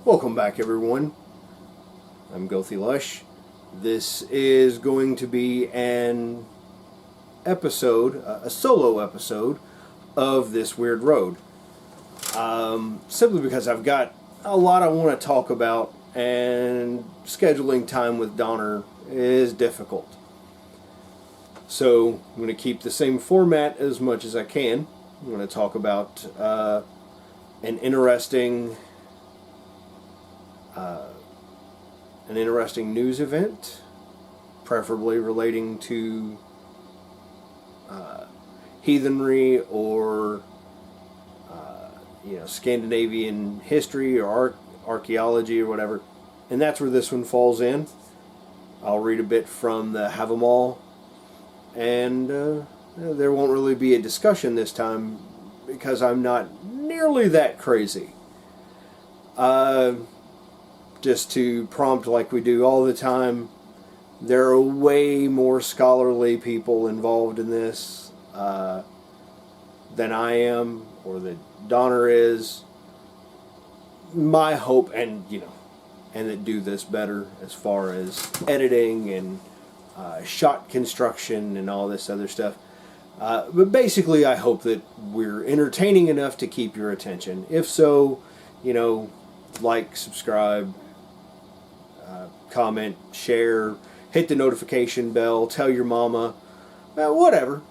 Welcome back, everyone. I'm Gothy Lush. This is going to be an episode, a solo episode of This Weird Road. Simply because I've got a lot I want to talk about, and scheduling time with Donnir is difficult. So I'm going to keep the same format as much as I can. I'm going to talk about an interesting news event, preferably relating to heathenry or Scandinavian history or archaeology or whatever, and that's where this one falls in. I'll read a bit from the Have 'em All, and there won't really be a discussion this time because I'm not nearly that crazy. Just to prompt, like we do all the time, there are way more scholarly people involved in this than I am, or that Donnir is. My hope, and that do this better as far as editing and shot construction and all this other stuff. But basically, I hope that we're entertaining enough to keep your attention. If so, like, subscribe, comment, share, hit the notification bell, tell your mama, whatever.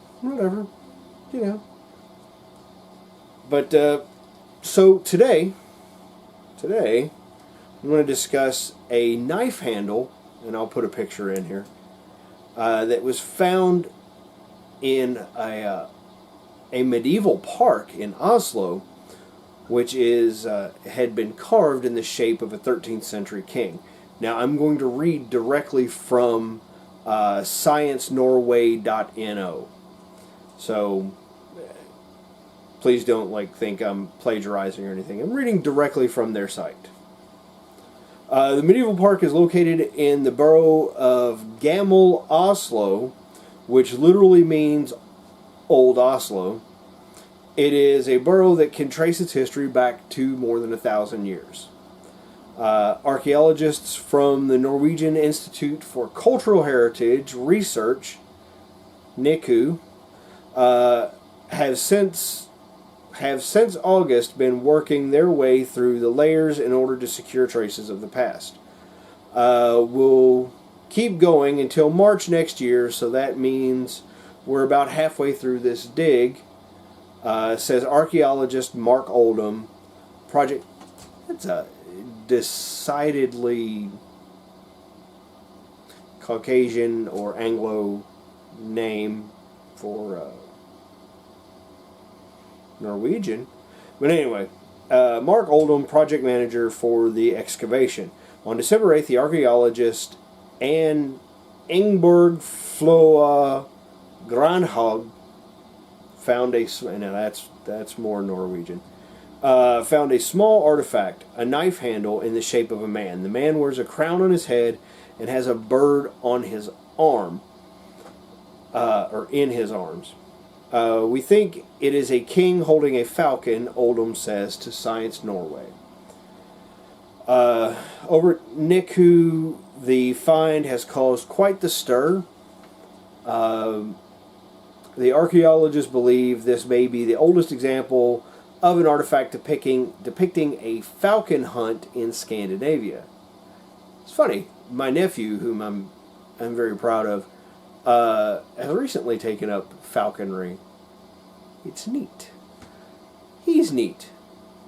But so today I'm going to discuss a knife handle, and I'll put a picture in here, that was found in a medieval park in Oslo, which had been carved in the shape of a 13th century king. Now I'm going to read directly from sciencenorway.no. So please don't think I'm plagiarizing or anything. I'm reading directly from their site. The medieval park is located in the borough of Gammel, Oslo, which literally means Old Oslo. It is a borough that can trace its history back to more than 1,000 years. Archaeologists from the Norwegian Institute for Cultural Heritage Research, NICU, have since August been working their way through the layers in order to secure traces of the past. We'll keep going until March next year, so that means we're about halfway through this dig, says archaeologist Mark Oldham. Project, that's a decidedly Caucasian or Anglo name for Norwegian. But anyway, Mark Oldham, project manager for the excavation. On December 8th, the archaeologist and Ingeborg Floa Granhag found that's more Norwegian. Found a small artifact, a knife handle in the shape of a man. The man wears a crown on his head and has a bird on his arm, or in his arms. We think it is a king holding a falcon, Oldham says to Science Norway. Over at NICU, the find has caused quite the stir. The archaeologists believe this may be the oldest example of an artifact depicting a falcon hunt in Scandinavia. It's funny, my nephew, whom I'm very proud of, has recently taken up falconry. It's neat. He's neat.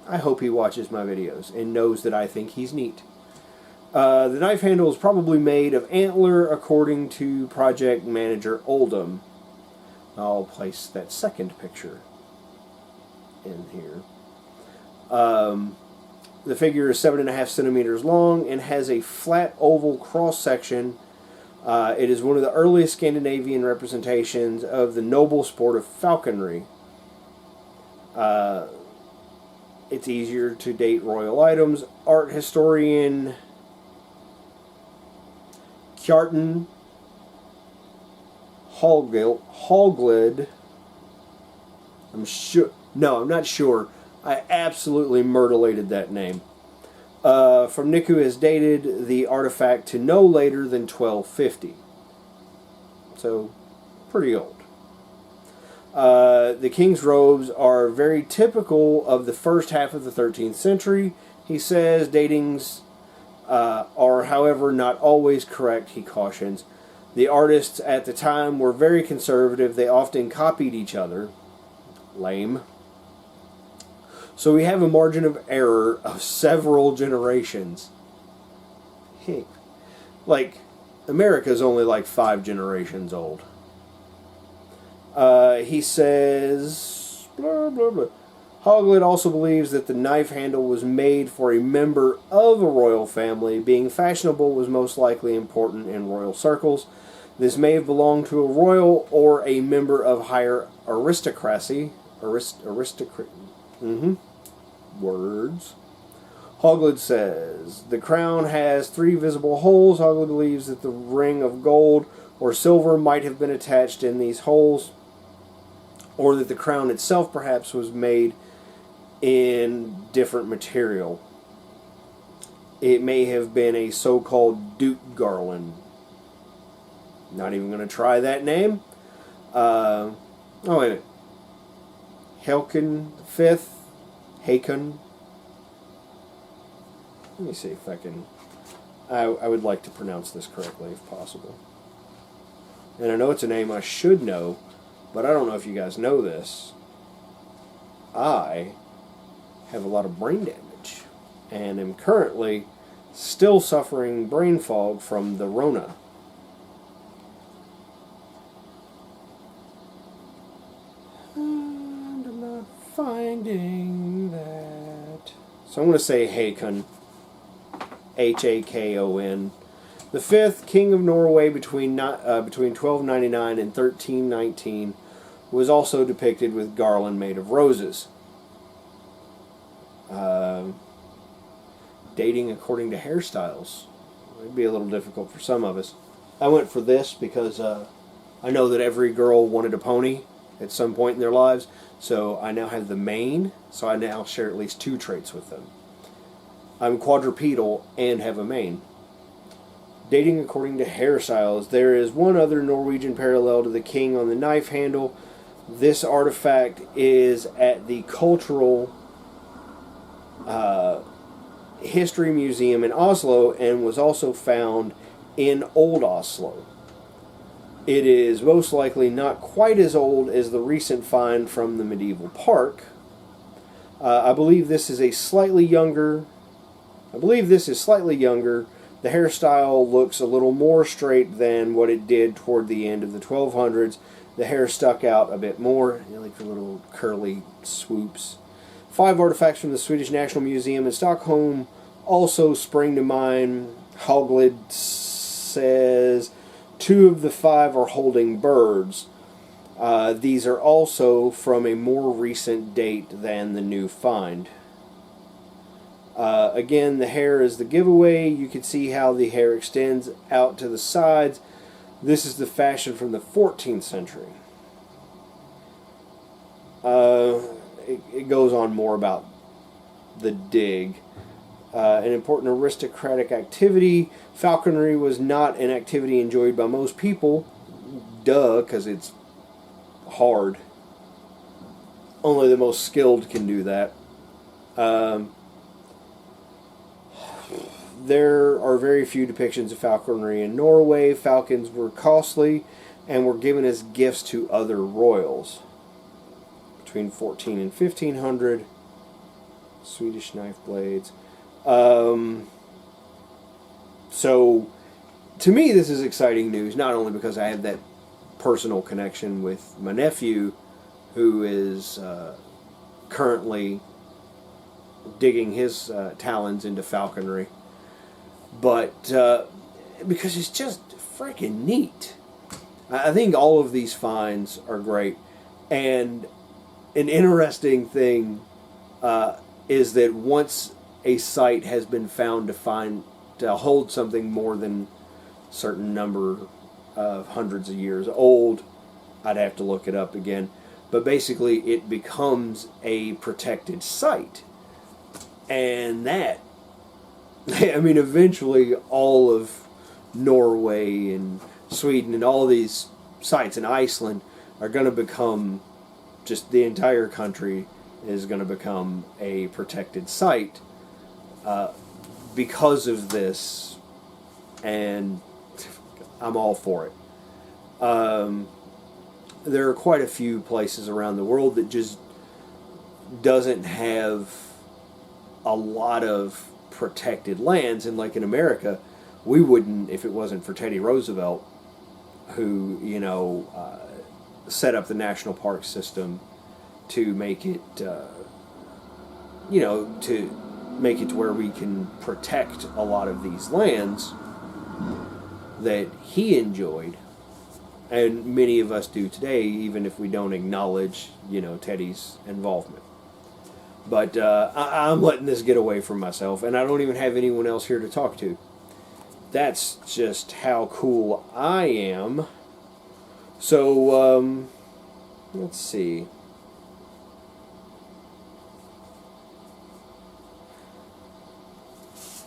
I hope he watches my videos and knows that I think he's neat. The knife handle is probably made of antler, according to project manager Oldham. I'll place that second picture in here. The figure is 7.5 centimeters long and has a flat oval cross section. It is one of the earliest Scandinavian representations of the noble sport of falconry. It's easier to date royal items. Art historian Kjartan Hallglid. I'm not sure. I absolutely murderlated that name. from Niku has dated the artifact to no later than 1250. So, pretty old. The king's robes are very typical of the first half of the 13th century. He says datings are, however, not always correct, he cautions. The artists at the time were very conservative. They often copied each other. Lame. So we have a margin of error of several generations. Hey, like, America's only like 5 generations old. He says, blah, blah, blah. Hoglid also believes that the knife handle was made for a member of a royal family. Being fashionable was most likely important in royal circles. This may have belonged to a royal or a member of higher aristocracy. Aristocrat. Words. Hoglid says, the crown has 3 visible holes. Hoglid believes that the ring of gold or silver might have been attached in these holes, or that the crown itself perhaps was made in different material. It may have been a so-called Duke garland. Not even going to try that name. Oh, wait a minute. Helkin V? Hakon? Let me see if I can... I would like to pronounce this correctly if possible. And I know it's a name I should know, but I don't know if you guys know this. I have a lot of brain damage and am currently still suffering brain fog from the Rona. And I'm not finding that. So I'm going to say Hakon. Hakon. The 5th king of Norway between 1299 and 1319 was also depicted with garland made of roses. Dating according to hairstyles. It'd be a little difficult for some of us. I went for this because I know that every girl wanted a pony at some point in their lives, so I now have the mane, so I now share at least 2 traits with them. I'm quadrupedal and have a mane. Dating according to hairstyles, there is one other Norwegian parallel to the king on the knife handle. This artifact is at the Cultural History Museum in Oslo and was also found in Old Oslo. It is most likely not quite as old as the recent find from the medieval park. I believe this is slightly younger. The hairstyle looks a little more straight than what it did toward the end of the 1200s. The hair stuck out a bit more, like the little curly swoops. 5 artifacts from the Swedish National Museum in Stockholm also spring to mind. Hoglid says 2 of the 5 are holding birds. These are also from a more recent date than the new find. Again, the hair is the giveaway. You can see how the hair extends out to the sides. This is the fashion from the 14th century. It goes on more about the dig. An important aristocratic activity. Falconry was not an activity enjoyed by most people. Duh, because it's hard. Only the most skilled can do that. There are very few depictions of falconry in Norway. Falcons were costly and were given as gifts to other royals. Between 14 and 1500, Swedish knife blades. So, to me, this is exciting news, not only because I have that personal connection with my nephew, who is currently digging his talons into falconry, but because it's just freaking neat. I think all of these finds are great, and an interesting thing is that once a site has been found to hold something more than a certain number of hundreds of years old, I'd have to look it up again, but basically it becomes a protected site, and that I mean, eventually all of Norway and Sweden and all these sites in Iceland are going to become, just the entire country is going to become a protected site because of this, and I'm all for it. There are quite a few places around the world that just doesn't have a lot of protected lands, and like in America, we wouldn't, if it wasn't for Teddy Roosevelt, who, set up the national park system to make it, to make it to where we can protect a lot of these lands that he enjoyed, and many of us do today, even if we don't acknowledge, Teddy's involvement. But I'm letting this get away from myself, and I don't even have anyone else here to talk to. That's just how cool I am. So, let's see.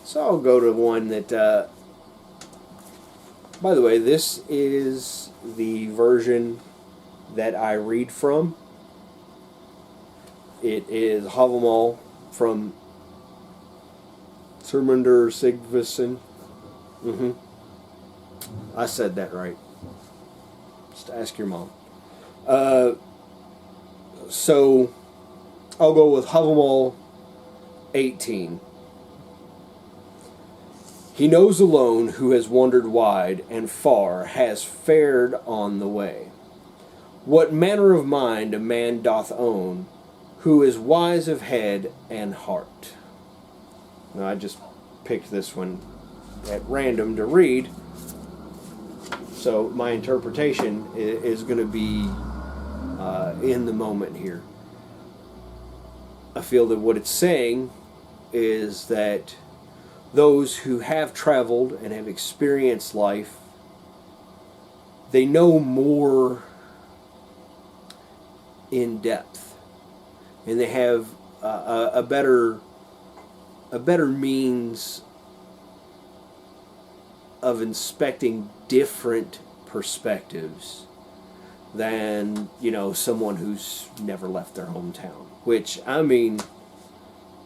So I'll go to one that, by the way, this is the version that I read from. It is Havamal from Sermundur Sigvason. I said that right. Just ask your mom. So I'll go with Havamal 18. He knows alone who has wandered wide and far has fared on the way. What manner of mind a man doth own, who is wise of head and heart. Now, I just picked this one at random to read, so my interpretation is going to be in the moment here. I feel that what it's saying is that those who have traveled and have experienced life, they know more in depth, and they have a better means of inspecting different perspectives than, someone who's never left their hometown. Which, I mean,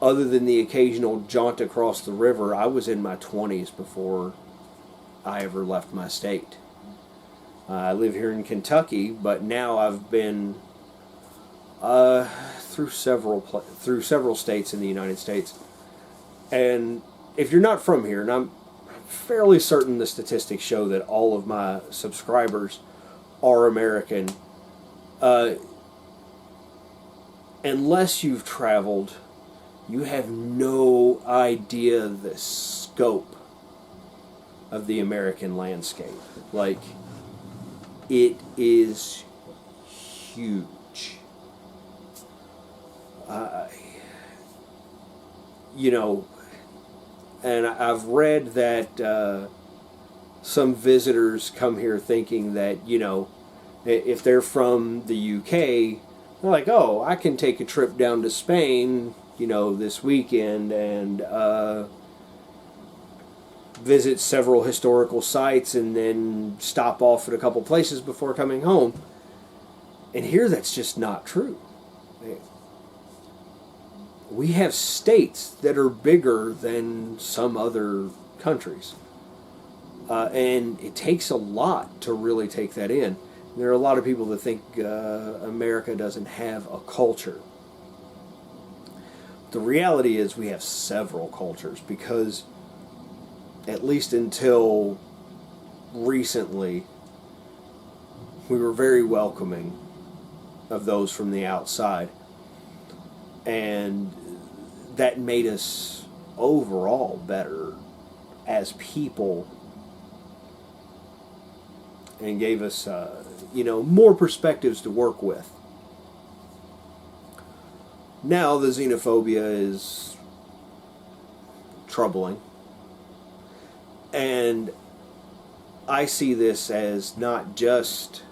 other than the occasional jaunt across the river, I was in my 20s before I ever left my state. I live here in Kentucky, but now I've been through several states in the United States. And if you're not from here, and I'm fairly certain the statistics show that all of my subscribers are American, unless you've traveled, you have no idea the scope of the American landscape. Like, it is huge. And I've read that some visitors come here thinking that, if they're from the UK, they're like, oh, I can take a trip down to Spain, this weekend and visit several historical sites and then stop off at a couple places before coming home. And here that's just not true. We have states that are bigger than some other countries. And it takes a lot to really take that in. There are a lot of people that think America doesn't have a culture. The reality is we have several cultures, because at least until recently, we were very welcoming of those from the outside. And that made us overall better as people, and gave us, more perspectives to work with. Now the xenophobia is troubling, and I see this as not just,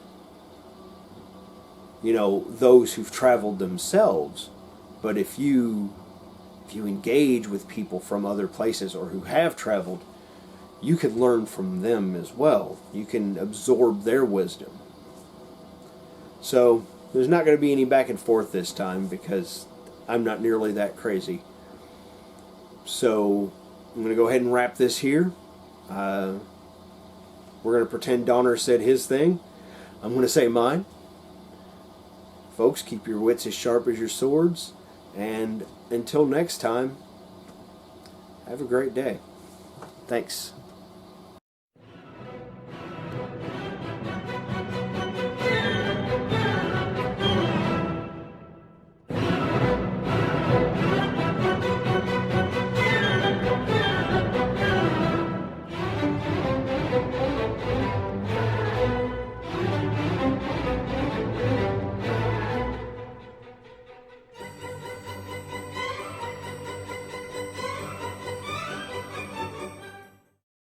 those who've traveled themselves, but if you if you engage with people from other places or who have traveled, you can learn from them as well. You can absorb their wisdom. So there's not going to be any back and forth this time because I'm not nearly that crazy. So I'm going to go ahead and wrap this here. We're going to pretend Donnir said his thing. I'm going to say mine. Folks, keep your wits as sharp as your swords. And until next time, have a great day. Thanks.